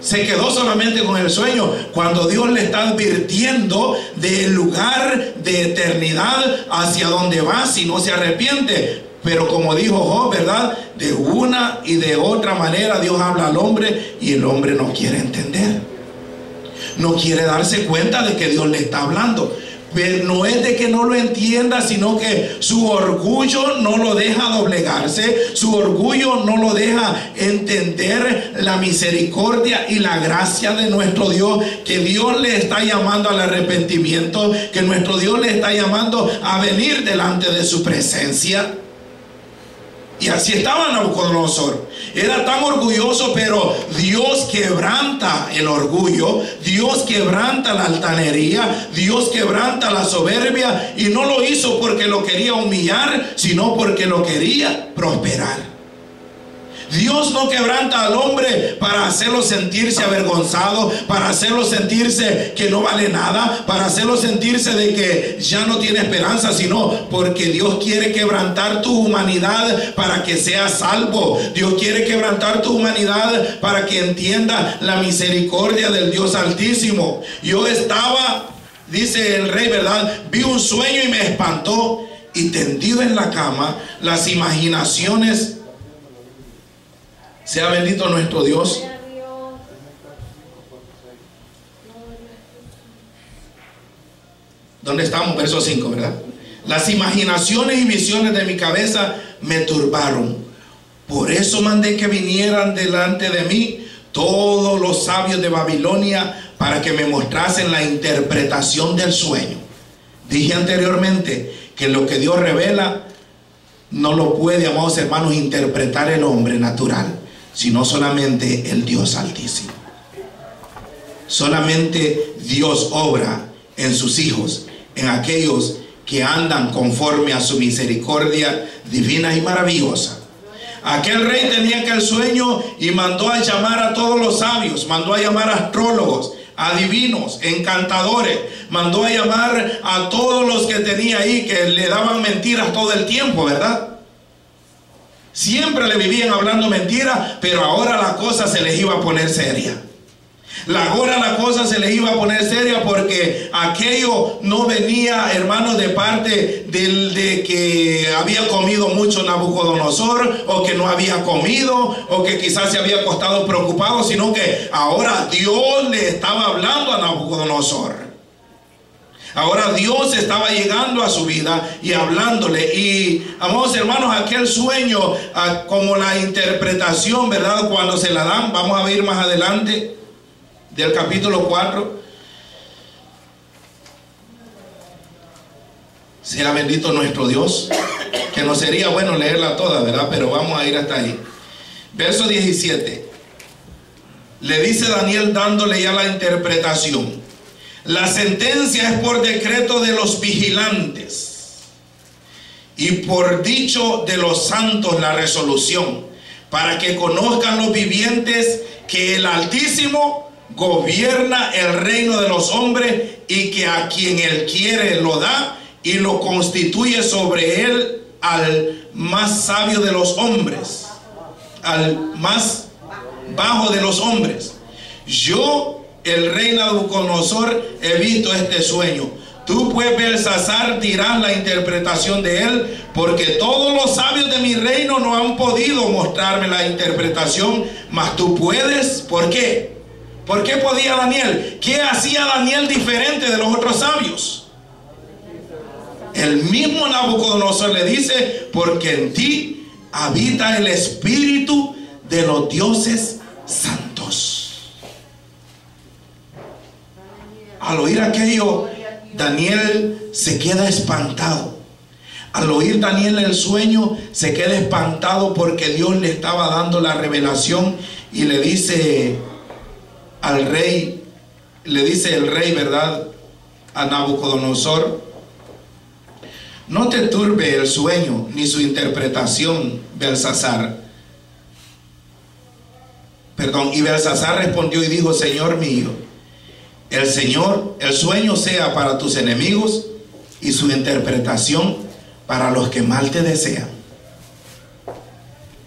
Se quedó solamente con el sueño, cuando Dios le está advirtiendo del lugar de eternidad hacia donde va si no se arrepiente. Pero como dijo Job, ¿verdad? De una y de otra manera Dios habla al hombre y el hombre no quiere entender. No quiere darse cuenta de que Dios le está hablando. Pero no es de que no lo entienda, sino que su orgullo no lo deja doblegarse, su orgullo no lo deja entender la misericordia y la gracia de nuestro Dios, que Dios le está llamando al arrepentimiento, que nuestro Dios le está llamando a venir delante de su presencia. Y así estaba Nabucodonosor. Era tan orgulloso, pero Dios quebranta el orgullo, Dios quebranta la altanería, Dios quebranta la soberbia, y no lo hizo porque lo quería humillar, sino porque lo quería prosperar. Dios no quebranta al hombre para hacerlo sentirse avergonzado, para hacerlo sentirse que no vale nada, para hacerlo sentirse de que ya no tiene esperanza, sino porque Dios quiere quebrantar tu humanidad para que seas salvo. Dios quiere quebrantar tu humanidad para que entienda la misericordia del Dios Altísimo. Yo estaba, dice el rey, ¿verdad? Vi un sueño y me espantó, y tendido en la cama, las imaginaciones. Sea bendito nuestro Dios. ¿Dónde estamos? Verso 5, ¿verdad? Las imaginaciones y visiones de mi cabeza me turbaron. Por eso mandé que vinieran delante de mí todos los sabios de Babilonia para que me mostrasen la interpretación del sueño. Dije anteriormente que lo que Dios revela no lo puede, amados hermanos, interpretar el hombre natural. sino solamente el Dios Altísimo. Solamente Dios obra en sus hijos, en aquellos que andan conforme a su misericordia divina y maravillosa. Aquel rey tenía aquel sueño y mandó a llamar a todos los sabios, mandó a llamar a astrólogos, adivinos, encantadores, mandó a llamar a todos los que tenía ahí, que le daban mentiras todo el tiempo, ¿verdad? Siempre le vivían hablando mentiras, pero ahora la cosa se les iba a poner seria. Ahora la cosa se les iba a poner seria, porque aquello no venía, hermanos, de parte de que había comido mucho Nabucodonosor, o que no había comido, o que quizás se había acostado preocupado, sino que ahora Dios le estaba hablando a Nabucodonosor. Ahora Dios estaba llegando a su vida y hablándole. Y, amados hermanos, aquel sueño, como la interpretación, ¿verdad?, cuando se la dan, vamos a ver más adelante, del capítulo 4. Sea bendito nuestro Dios, que no sería bueno leerla toda, ¿verdad? Pero vamos a ir hasta ahí. Verso 17. Le dice Daniel, dándole ya la interpretación: la sentencia es por decreto de los vigilantes y por dicho de los santos la resolución, para que conozcan los vivientes que el Altísimo gobierna el reino de los hombres, y que a quien él quiere lo da y lo constituye sobre él al más sabio de los hombres, al más bajo de los hombres. Yo, el rey Nabucodonosor, he visto este sueño. Tú, pues, Belsasar, dirás la interpretación de él, porque todos los sabios de mi reino no han podido mostrarme la interpretación, mas tú puedes. ¿Por qué? ¿Por qué podía Daniel? ¿Qué hacía Daniel diferente de los otros sabios? El mismo Nabucodonosor le dice: porque en ti habita el espíritu de los dioses santos. Al oír aquello, Daniel se queda espantado. Al oír Daniel el sueño, se queda espantado, porque Dios le estaba dando la revelación, y le dice al rey, le dice el rey, ¿verdad?, a Nabucodonosor: no te turbe el sueño ni su interpretación, Belsasar. Y Belsasar respondió y dijo: Señor mío, el sueño sea para tus enemigos y su interpretación para los que mal te desean.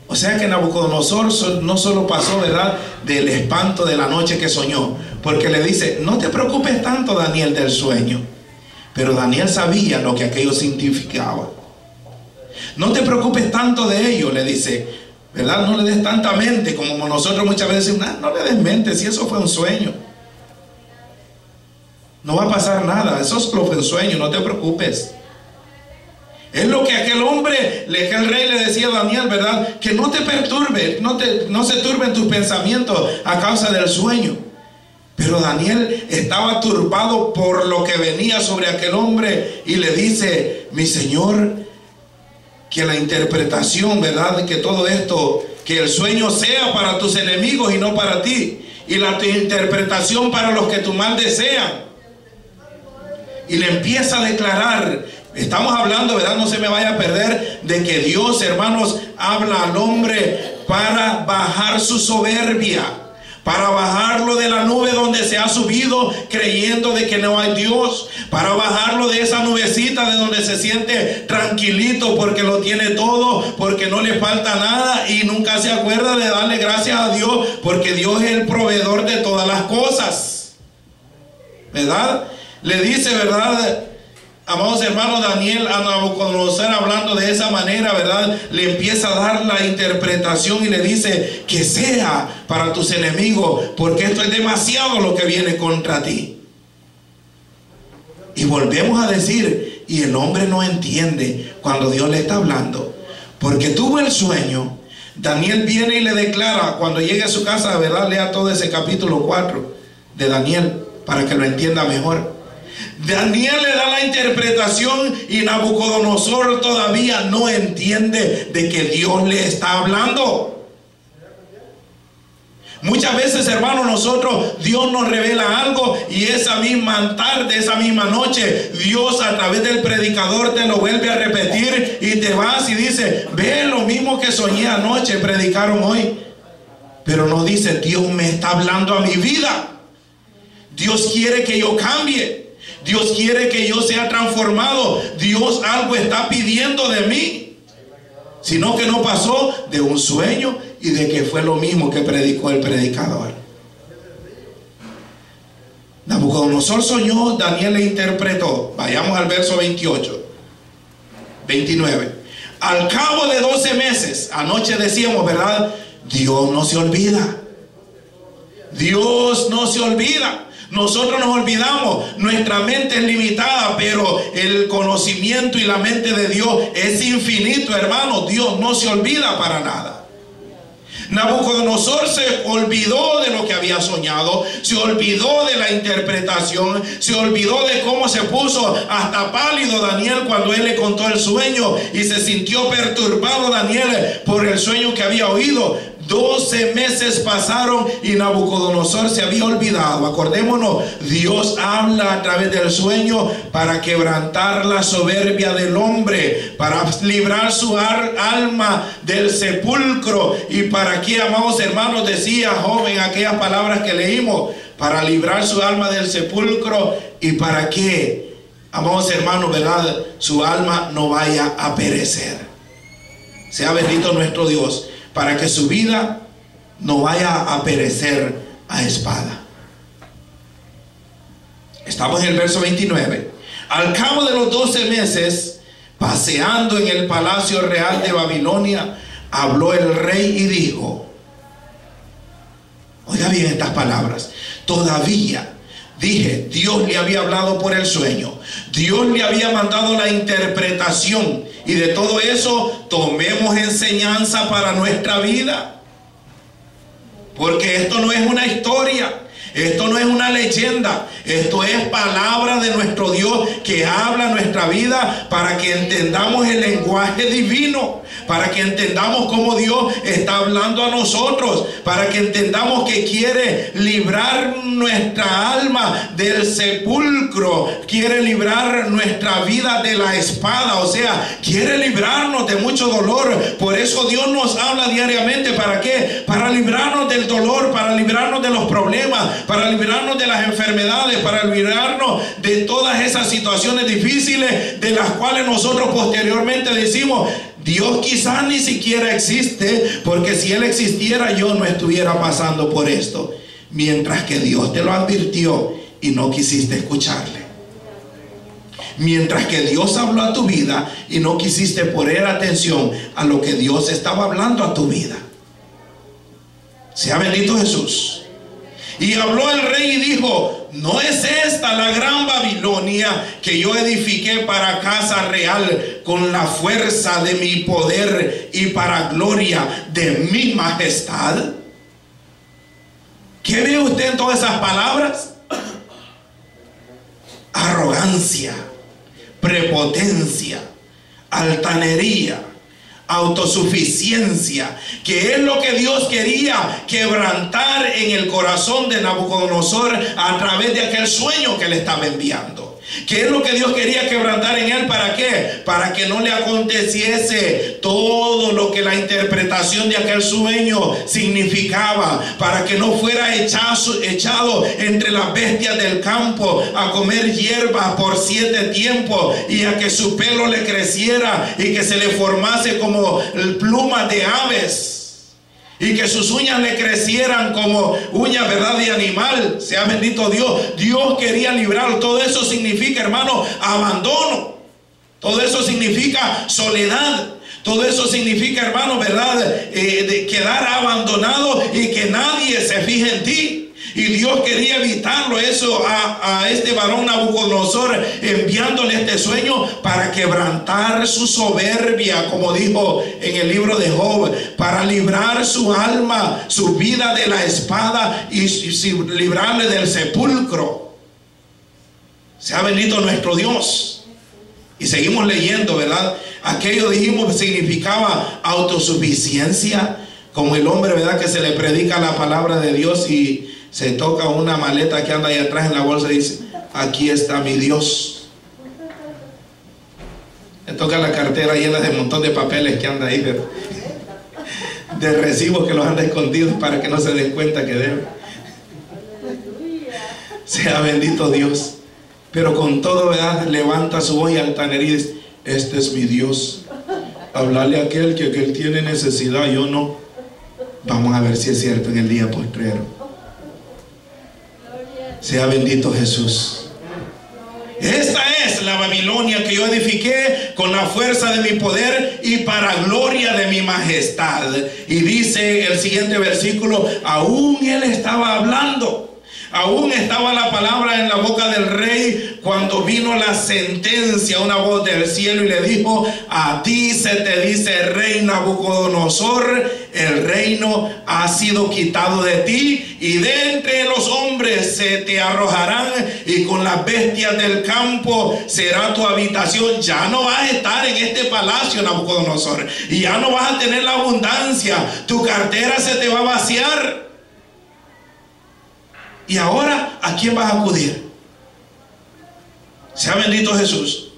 O sea que Nabucodonosor no solo pasó, ¿verdad?, del espanto de la noche que soñó, porque le dice: no te preocupes tanto, Daniel, del sueño. Pero Daniel sabía lo que aquello significaba. No te preocupes tanto de ello, le dice, ¿verdad? No le des tanta mente, como nosotros muchas veces decimos: no le des mente, si eso fue un sueño. No va a pasar nada, eso solo fue un sueño, no te preocupes. Es lo que aquel hombre, que el rey le decía a Daniel, ¿verdad? Que no te perturbe, no se turben tus pensamientos a causa del sueño. Pero Daniel estaba turbado por lo que venía sobre aquel hombre, y le dice: mi señor, que la interpretación, ¿verdad?, que todo esto, que el sueño sea para tus enemigos y no para ti, y la interpretación para los que tu mal desean. Y le empieza a declarar. Estamos hablando, ¿verdad?, no se me vaya a perder, de que Dios, hermanos, habla al hombre para bajar su soberbia, para bajarlo de la nube donde se ha subido creyendo de que no hay Dios, para bajarlo de esa nubecita de donde se siente tranquilito porque lo tiene todo, porque no le falta nada y nunca se acuerda de darle gracias a Dios, porque Dios es el proveedor de todas las cosas, ¿verdad? Le dice, ¿verdad?, amados hermanos, Daniel a Nabucodonosor, hablando de esa manera, ¿verdad?, le empieza a dar la interpretación y le dice: que sea para tus enemigos, porque esto es demasiado lo que viene contra ti. Y volvemos a decir, y el hombre no entiende cuando Dios le está hablando, porque tuvo el sueño. Daniel viene y le declara, cuando llegue a su casa, ¿verdad?, lea todo ese capítulo 4 de Daniel para que lo entienda mejor. Daniel le da la interpretación y Nabucodonosor todavía no entiende de que Dios le está hablando. Muchas veces, hermanos, Dios nos revela algo y esa misma tarde, esa misma noche, Dios a través del predicador te lo vuelve a repetir y te vas y dice: ve, lo mismo que soñé anoche, predicaron hoy. Pero no dice: Dios me está hablando a mi vida. Dios quiere que yo cambie. Dios quiere que yo sea transformado. Dios algo está pidiendo de mí. Sino que no pasó de un sueño y de que fue lo mismo que predicó el predicador. Nabucodonosor soñó, Daniel le interpretó. Vayamos al verso 29. Al cabo de 12 meses, anoche decíamos, ¿verdad? Dios no se olvida. Dios no se olvida. Nosotros nos olvidamos, nuestra mente es limitada, pero el conocimiento y la mente de Dios es infinito, hermano. Dios no se olvida para nada. Nabucodonosor se olvidó de lo que había soñado, se olvidó de la interpretación, se olvidó de cómo se puso hasta pálido Daniel cuando él le contó el sueño, y se sintió perturbado Daniel por el sueño que había oído. 12 meses pasaron y Nabucodonosor se había olvidado. Acordémonos, Dios habla a través del sueño para quebrantar la soberbia del hombre, para librar su alma del sepulcro. ¿Y para qué, amados hermanos, decía joven aquellas palabras que leímos? Para librar su alma del sepulcro. ¿Y para qué, amados hermanos, verdad? Su alma no vaya a perecer. Sea bendito nuestro Dios, para que su vida no vaya a perecer a espada. Estamos en el verso 29. Al cabo de los 12 meses, paseando en el palacio real de Babilonia, habló el rey y dijo, oiga bien estas palabras: todavía, dije, Dios le había hablado por el sueño, Dios le había mandado la interpretación, y de todo eso tomemos enseñanza para nuestra vida. Porque esto no es una historia, esto no es una leyenda, esto es palabra de nuestro Dios que habla nuestra vida, para que entendamos el lenguaje divino, para que entendamos cómo Dios está hablando a nosotros, para que entendamos que quiere librar nuestra alma del sepulcro, quiere librar nuestra vida de la espada, o sea, quiere librarnos de mucho dolor. Por eso Dios nos habla diariamente. ¿Para qué? Para librarnos del dolor, para librarnos de los problemas, para librarnos de las enfermedades, para librarnos de todas esas situaciones difíciles de las cuales nosotros posteriormente decimos: Dios quizás ni siquiera existe, porque si Él existiera yo no estuviera pasando por esto. Mientras que Dios te lo advirtió y no quisiste escucharle. Mientras que Dios habló a tu vida y no quisiste poner atención a lo que Dios estaba hablando a tu vida. Sea bendito Jesús. Y habló el rey y dijo: ¿no es esta la gran Babilonia que yo edifiqué para casa real con la fuerza de mi poder y para gloria de mi majestad? ¿Qué ve usted en todas esas palabras? Arrogancia, prepotencia, altanería, autosuficiencia, que es lo que Dios quería quebrantar en el corazón de Nabucodonosor a través de aquel sueño que le estaba enviando. ¿Qué es lo que Dios quería quebrantar en él? ¿Para qué? Para que no le aconteciese todo lo que la interpretación de aquel sueño significaba, para que no fuera echado entre las bestias del campo a comer hierba por 7 tiempos, y a que su pelo le creciera y que se le formase como plumas de aves, y que sus uñas le crecieran como uñas, ¿verdad?, de animal. Sea bendito Dios. Dios quería librar. Todo eso significa, hermano, abandono. Todo eso significa soledad. Todo eso significa, hermano, ¿verdad?, de quedar abandonado y que nadie se fije en ti. Y Dios quería evitarlo eso a este varón Nabucodonosor, enviándole este sueño para quebrantar su soberbia, como dijo en el libro de Job, para librar su alma, su vida de la espada y librarle del sepulcro. Sea bendito nuestro Dios. Y seguimos leyendo, ¿verdad? Aquello, dijimos, significaba autosuficiencia, Como el hombre, ¿verdad?, que se le predica la palabra de Dios y se toca una maleta que anda ahí atrás en la bolsa y dice: aquí está mi Dios. Le toca la cartera llena de un montón de papeles que anda ahí, de recibos que los anda escondidos para que no se den cuenta que debe. Sea bendito Dios. Pero con todo, ¿verdad?, levanta su voz y altanería y dice: este es mi Dios. Hablarle a aquel que aquel tiene necesidad, yo no. Vamos a ver si es cierto en el día postrero. Sea bendito Jesús. Esta es la Babilonia que yo edifiqué con la fuerza de mi poder y para gloria de mi majestad. Y dice el siguiente versículo: aún él estaba hablando. Aún estaba la palabra en la boca del rey cuando vino la sentencia, una voz del cielo, y le dijo: a ti se te dice, rey Nabucodonosor, el reino ha sido quitado de ti, y de entre los hombres se te arrojarán, y con las bestias del campo será tu habitación. Ya no vas a estar en este palacio, Nabucodonosor, y ya no vas a tener la abundancia. Tu cartera se te va a vaciar. Y ahora, ¿a quién vas a acudir? Sea bendito Jesús.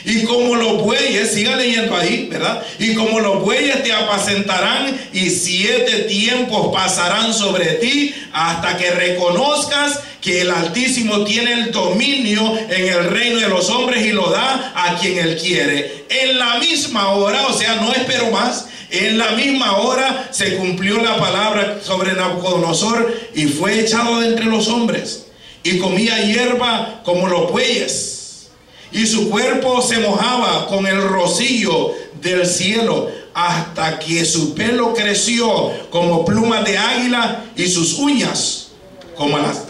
Y como los bueyes, siga leyendo ahí, ¿verdad? Y como los bueyes te apacentarán, y 7 tiempos pasarán sobre ti, hasta que reconozcas que el Altísimo tiene el dominio en el reino de los hombres y lo da a quien él quiere. En la misma hora, o sea, no espero más, en la misma hora se cumplió la palabra sobre Nabucodonosor, y fue echado de entre los hombres, y comía hierba como los bueyes, y su cuerpo se mojaba con el rocío del cielo, hasta que su pelo creció como plumas de águila, y sus uñas como las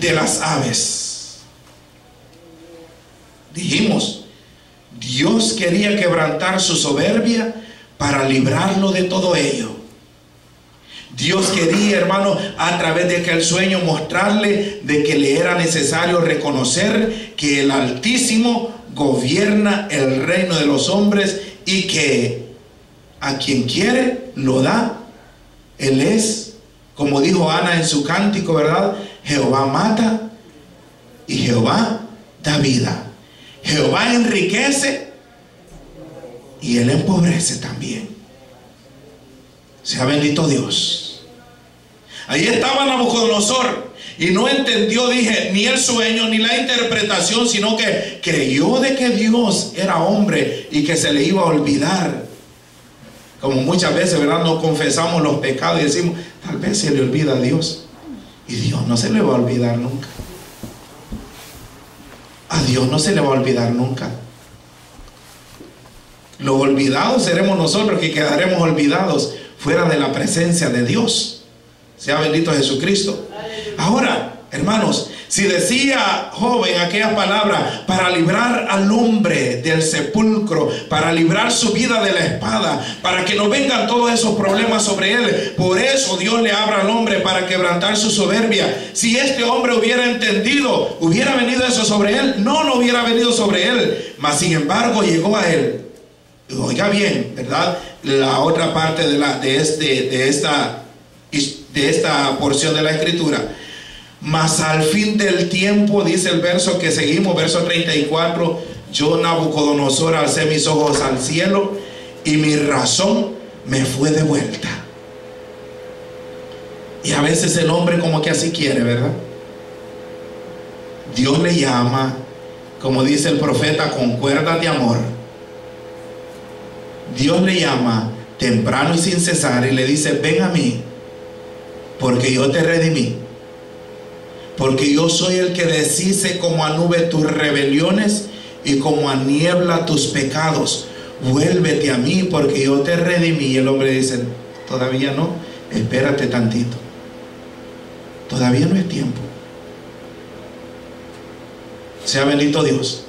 de las aves. Dijimos, Dios quería quebrantar su soberbia para librarlo de todo ello. Dios quería, hermano, a través de aquel sueño mostrarle de que le era necesario reconocer que el Altísimo gobierna el reino de los hombres, y que a quien quiere lo da. Él es, como dijo Ana en su cántico, ¿verdad? Jehová mata y Jehová da vida. Jehová enriquece y él empobrece también. Sea bendito Dios. Ahí estaba Nabucodonosor, y no entendió, dije, ni el sueño ni la interpretación, sino que creyó de que Dios era hombre y que se le iba a olvidar. Como muchas veces, ¿verdad?, no confesamos los pecados y decimos: tal vez se le olvida a Dios. Y Dios no se le va a olvidar nunca. A Dios no se le va a olvidar nunca. Los olvidados seremos nosotros, que quedaremos olvidados fuera de la presencia de Dios. Sea bendito Jesucristo. Ahora, hermanos, si decía joven aquella palabra: para librar al hombre del sepulcro, para librar su vida de la espada, para que no vengan todos esos problemas sobre él. Por eso Dios le habla al hombre, para quebrantar su soberbia. Si este hombre hubiera entendido, ¿hubiera venido eso sobre él? No, no hubiera venido sobre él. Mas sin embargo llegó a él. Oiga bien, ¿verdad?, la otra parte de esta porción de la escritura. Mas al fin del tiempo, dice el verso que seguimos, verso 34: yo, Nabucodonosor, alcé mis ojos al cielo, y mi razón me fue devuelta. Y a veces el hombre como que así quiere, ¿verdad? Dios le llama, como dice el profeta, con cuerdas de amor. Dios le llama temprano y sin cesar, y le dice: ven a mí, porque yo te redimí, porque yo soy el que deshice como a nube tus rebeliones y como a niebla tus pecados. Vuélvete a mí, porque yo te redimí. Y el hombre dice: todavía no, espérate tantito, todavía no es tiempo. Sea bendito Dios.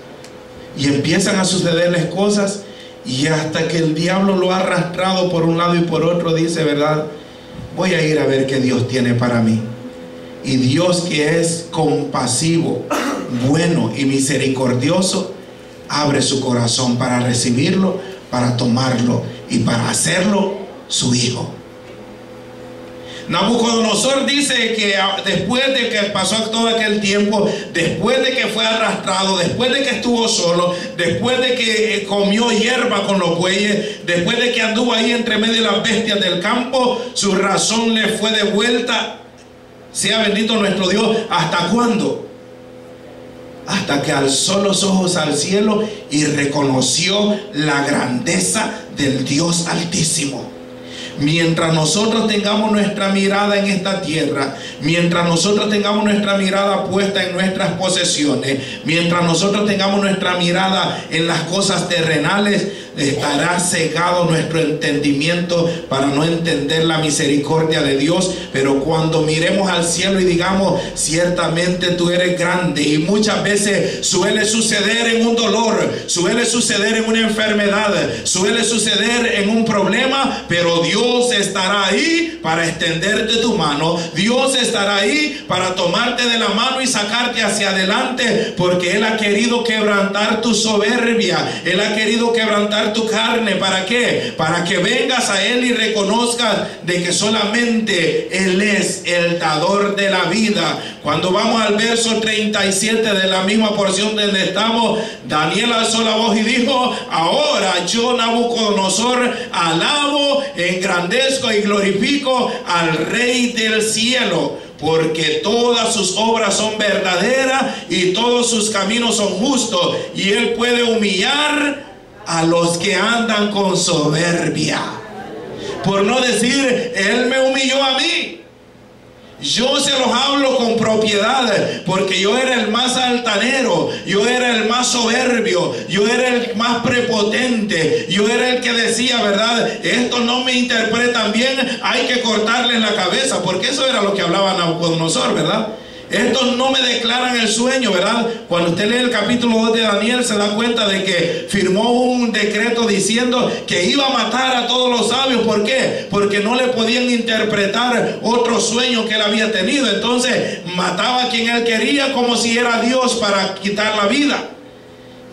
Y empiezan a sucederles cosas, y hasta que el diablo lo ha arrastrado por un lado y por otro, dice, ¿verdad?, voy a ir a ver qué Dios tiene para mí. Y Dios, que es compasivo, bueno y misericordioso, abre su corazón para recibirlo, para tomarlo y para hacerlo su hijo. Nabucodonosor dice que después de que pasó todo aquel tiempo, después de que fue arrastrado, después de que estuvo solo, después de que comió hierba con los bueyes, después de que anduvo ahí entre medio de las bestias del campo, su razón le fue devuelta. Sea bendito nuestro Dios. ¿Hasta cuándo? Hasta que alzó los ojos al cielo y reconoció la grandeza del Dios Altísimo. Mientras nosotros tengamos nuestra mirada en esta tierra, mientras nosotros tengamos nuestra mirada puesta en nuestras posesiones, mientras nosotros tengamos nuestra mirada en las cosas terrenales, estará cegado nuestro entendimiento para no entender la misericordia de Dios. Pero cuando miremos al cielo y digamos, ciertamente tú eres grande, y muchas veces suele suceder en un dolor, suele suceder en una enfermedad, suele suceder en un problema, pero Dios estará ahí para extenderte tu mano. Dios estará ahí para tomarte de la mano y sacarte hacia adelante, porque Él ha querido quebrantar tu soberbia, Él ha querido quebrantar tu carne. ¿Para qué? Para que vengas a Él y reconozcas de que solamente Él es el dador de la vida. Cuando vamos al verso 37 de la misma porción donde estamos, Daniel alzó la voz y dijo: ahora yo, Nabucodonosor, alabo, engrandezco y glorifico al Rey del cielo, porque todas sus obras son verdaderas y todos sus caminos son justos, y Él puede humillar a los que andan con soberbia. Por no decir, Él me humilló a mí. Yo se los hablo con propiedad, porque yo era el más altanero, yo era el más soberbio, yo era el más prepotente, yo era el que decía, ¿verdad? Estos no me interpretan bien, hay que cortarles la cabeza, porque eso era lo que hablaba Nabucodonosor, ¿verdad? Estos no me declaran el sueño, ¿verdad? Cuando usted lee el capítulo 2 de Daniel, se da cuenta de que firmó un decreto diciendo que iba a matar a todos los sabios. ¿Por qué? Porque no le podían interpretar otro sueño que él había tenido. Entonces mataba a quien él quería como si era Dios para quitar la vida.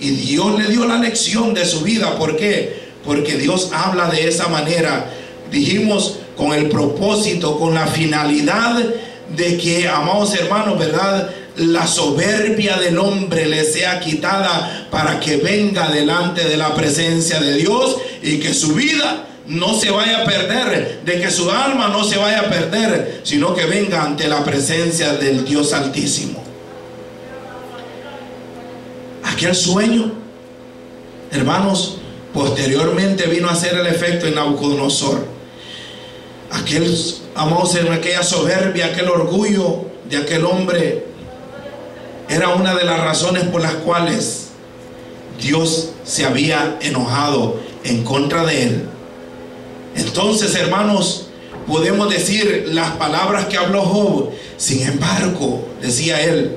Y Dios le dio la lección de su vida. ¿Por qué? Porque Dios habla de esa manera. Dijimos, con el propósito, con la finalidad de que, amados hermanos, ¿verdad?, la soberbia del hombre le sea quitada para que venga delante de la presencia de Dios y que su vida no se vaya a perder, de que su alma no se vaya a perder, sino que venga ante la presencia del Dios Altísimo. Aquel sueño, hermanos, posteriormente vino a hacer el efecto en Nabucodonosor. Amados, en aquella soberbia, aquel orgullo de aquel hombre era una de las razones por las cuales Dios se había enojado en contra de él. Entonces, hermanos, podemos decir las palabras que habló Job. Sin embargo, decía él,